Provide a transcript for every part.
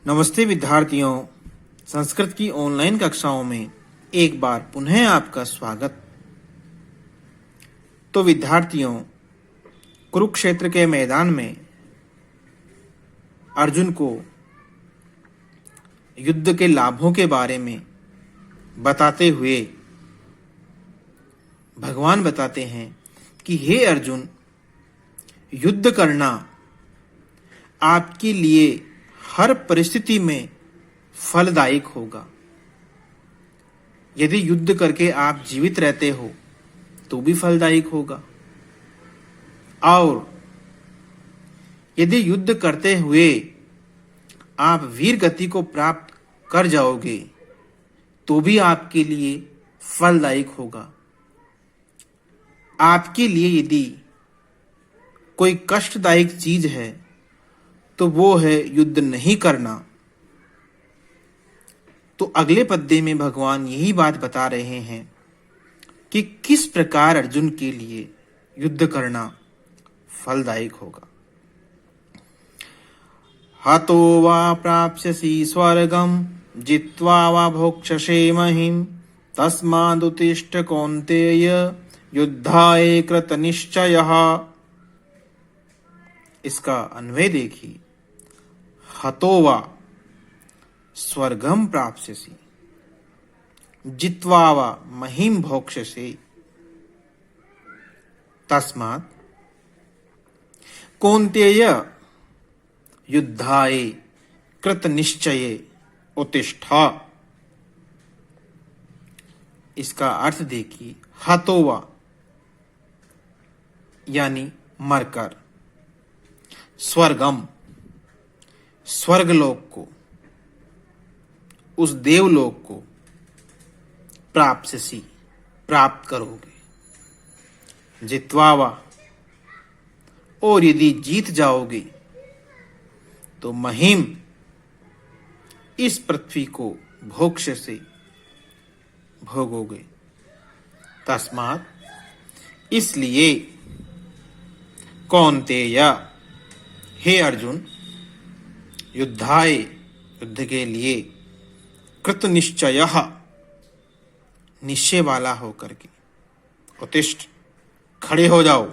नमस्ते विद्यार्थियों, संस्कृत की ऑनलाइन कक्षाओं में एक बार पुनः आपका स्वागत। तो विद्यार्थियों, कुरुक्षेत्र के मैदान में अर्जुन को युद्ध के लाभों के बारे में बताते हुए भगवान बताते हैं कि हे अर्जुन, युद्ध करना आपके लिए हर परिस्थिति में फलदायक होगा। यदि युद्ध करके आप जीवित रहते हो तो भी फलदायक होगा, और यदि युद्ध करते हुए आप वीर गति को प्राप्त कर जाओगे तो भी आपके लिए फलदायक होगा। आपके लिए यदि कोई कष्टदायक चीज है तो वो है युद्ध नहीं करना। तो अगले पद्य में भगवान यही बात बता रहे हैं कि किस प्रकार अर्जुन के लिए युद्ध करना फलदायक होगा। हतो वा प्राप्स्यसि स्वर्गं जित्वा वा भोक्ष्यसे महीम् तस्मादुत्तिष्ठ कौन्तेय युद्धाय कृतनिश्चयः। इसका अन्वय देखिए। हतो वा स्वर्गं प्राप्स्यसि जित्वा वा महीम् भोक्ष्यसे तस्मात् कौन्तेय युद्धाय कृतनिश्चये उत्तिष्ठ। इसका अर्थ देखिए। हतो वा यानी मरकर, स्वर्गम स्वर्गलोक को, उस देवलोक को, प्राप्स्यसि प्राप्त करोगे, जित्वा वा और यदि जीत जाओगे तो महीम इस पृथ्वी को भोक्ष्यसे भोगोगे। तस्मात् इसलिए कौन्तेय हे अर्जुन, युद्धाय युद्ध के लिए, कृत निश्चय निश्चय वाला होकर के, उत्तिष्ठ खड़े हो जाओ।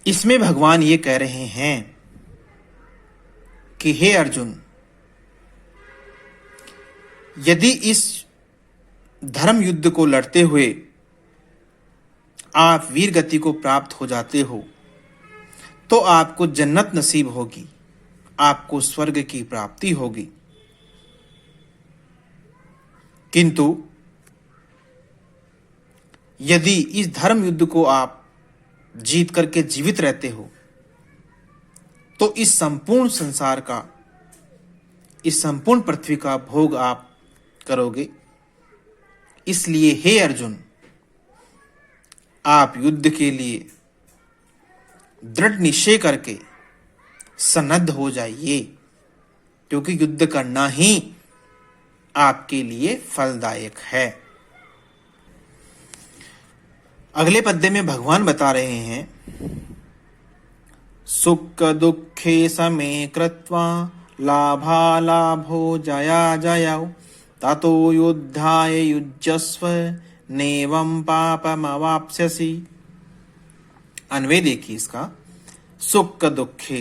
इसमें भगवान ये कह रहे हैं कि हे अर्जुन, यदि इस धर्म युद्ध को लड़ते हुए आप वीर गति को प्राप्त हो जाते हो तो आपको जन्नत नसीब होगी, आपको स्वर्ग की प्राप्ति होगी। किंतु यदि इस धर्म युद्ध को आप जीत करके जीवित रहते हो तो इस संपूर्ण संसार का, इस संपूर्ण पृथ्वी का भोग आप करोगे। इसलिए हे अर्जुन, आप युद्ध के लिए दृढ़ निश्चय करके सन्नद्ध हो जाइए, क्योंकि युद्ध करना ही आपके लिए फलदायक है। अगले पद्य में भगवान बता रहे हैं, सुख दुखे समे कृत्वा लाभालाभो जया जयौ ततो युद्धाय युज्यस्व नैवं पापमवाप्स्यसि। अन्वय देखिए इसका। सुख दुखे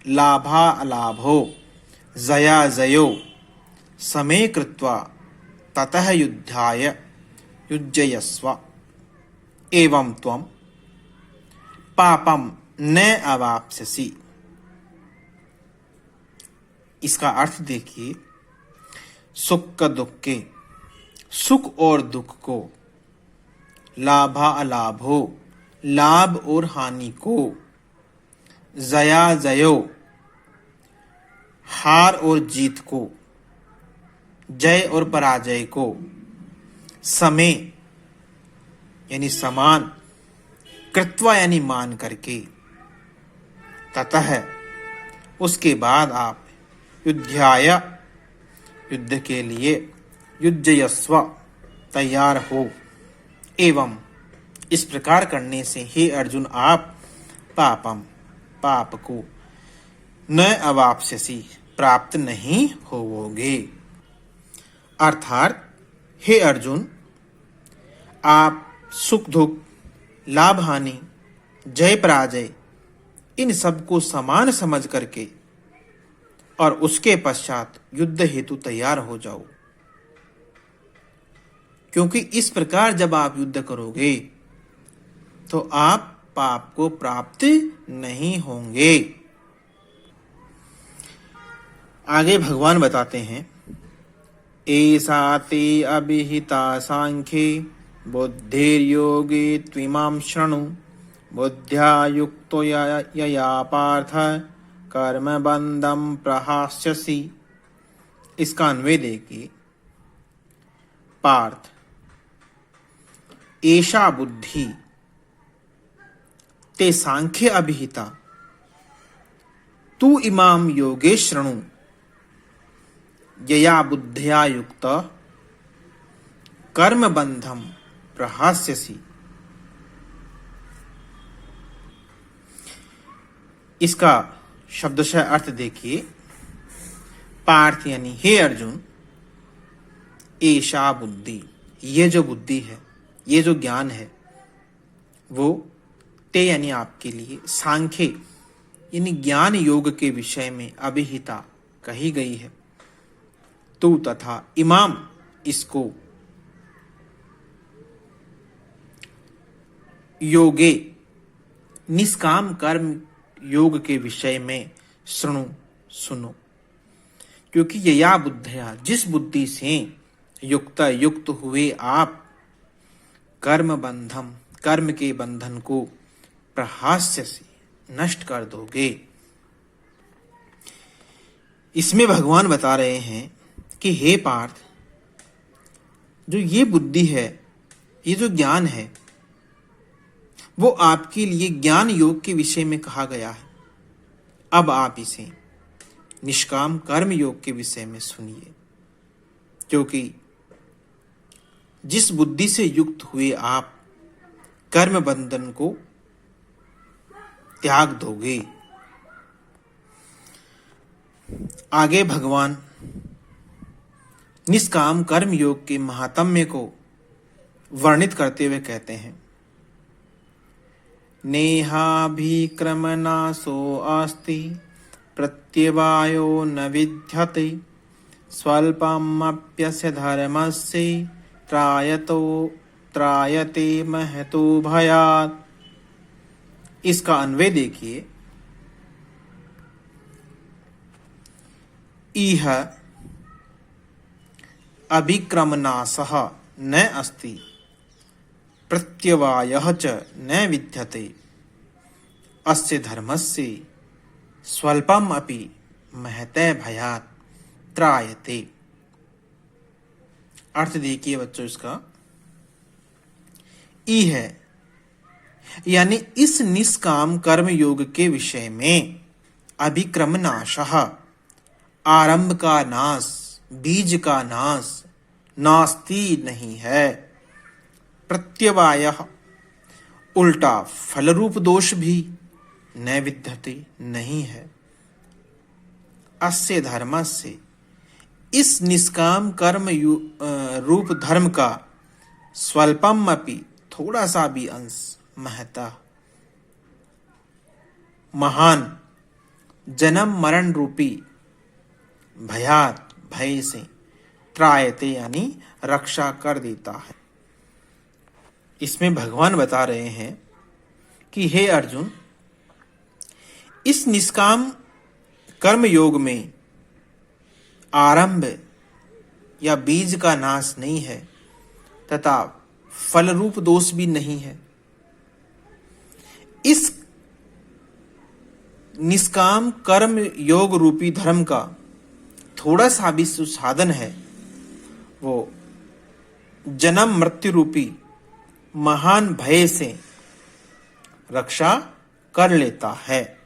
लाभा अलाभो जया जयो समे कृत्वा ततः युद्धाय युज्यस्व एवं त्वं पापम न अवाप्स्यसि। इसका अर्थ देखिए। सुख दुखे, सुख और दुख को, लाभा अलाभो लाभ और हानि को, जया जयो हार और जीत को, जय और पराजय को, समय यानी समान, कृत्वा यानी मान करके, ततः उसके बाद आप युद्धाय युद्ध के लिए युज्यस्व तैयार हो। एवं इस प्रकार करने से हे अर्जुन, आप पापम पाप को न अवाप्स्यसि, प्राप्त नहीं होवोगे। अर्थात हे अर्जुन, आप सुख दुख, लाभ हानि, जय पराजय इन सब को समान समझ करके और उसके पश्चात युद्ध हेतु तैयार हो जाओ, क्योंकि इस प्रकार जब आप युद्ध करोगे तो आप पाप को प्राप्त नहीं होंगे। आगे भगवान बताते हैं, एषा ते अभिहिता सांख्ये बुद्धिर्योगे त्विमां शृणु, बुद्ध्या युक्तो यया पार्थ कर्मबन्धं प्रहास्यसि। इसका अन्वय देखिए, पार्थ, एषा बुद्धि ते सांख्य अभिहिता, तू इमाम योगे शृणु, यया बुद्ध्या युक्त कर्म बंधम प्रहास्यसि। इसका शब्दशः अर्थ देखिए, पार्थ यानी हे अर्जुन, एषा बुद्धि, ये जो बुद्धि है, ये जो ज्ञान है, वो ते यानी आपके लिए, सांख्य यानी ज्ञान योग के विषय में अभिहिता कही गई है। तू तथा इमाम, इसको योगे निष्काम कर्म योग के विषय में शृणु, सुनो, क्योंकि यया बुद्धिया, जिस बुद्धि से युक्त हुए आप कर्म बंधम, कर्म के बंधन को प्रहास्य से नष्ट कर दोगे। इसमें भगवान बता रहे हैं कि हे पार्थ, जो ये बुद्धि है, ये जो ज्ञान है, वो आपके लिए ज्ञान योग के विषय में कहा गया है। अब आप इसे निष्काम कर्म योग के विषय में सुनिए, क्योंकि जिस बुद्धि से युक्त हुए आप कर्म बंधन को त्याग दोगे। आगे भगवान निष्काम कर्म योग के महात्म्य को वर्णित करते हुए कहते हैं, नेहाभिक्रमनाशो अस्ति प्रत्यवायो न विद्यते, स्वल्पमप्यस्य धर्मस्य त्रायते महतो भयात्। इसका अन्वय देखिए, इह अभिक्रमनाशः न अस्ति प्रत्यवायः च न विद्यते, अस्य धर्मस्य स्वल्पम अपि महते भयात् त्रायते। अर्थ देखिए बच्चों, इसका ई है यानी इस निष्काम कर्म योग के विषय में अभिक्रम नाशः, आरंभ का नाश, बीज का नाश, नास्ति नहीं है। प्रत्यवायः, उल्टा फल रूप दोष भी न विद्यते, नहीं है। अस्य धर्मस्य, इस निष्काम कर्म रूप धर्म का स्वल्पम अपि, थोड़ा सा भी अंश, महता, महान, जन्म मरण रूपी भयात, भय से, त्रायते यानी रक्षा कर देता है। इसमें भगवान बता रहे हैं कि हे अर्जुन, इस निष्काम कर्म योग में आरंभ या बीज का नाश नहीं है तथा फल रूप दोष भी नहीं है। इस निष्काम कर्म योग रूपी धर्म का थोड़ा सा भी साधन है, वो जन्म मृत्यु रूपी महान भय से रक्षा कर लेता है।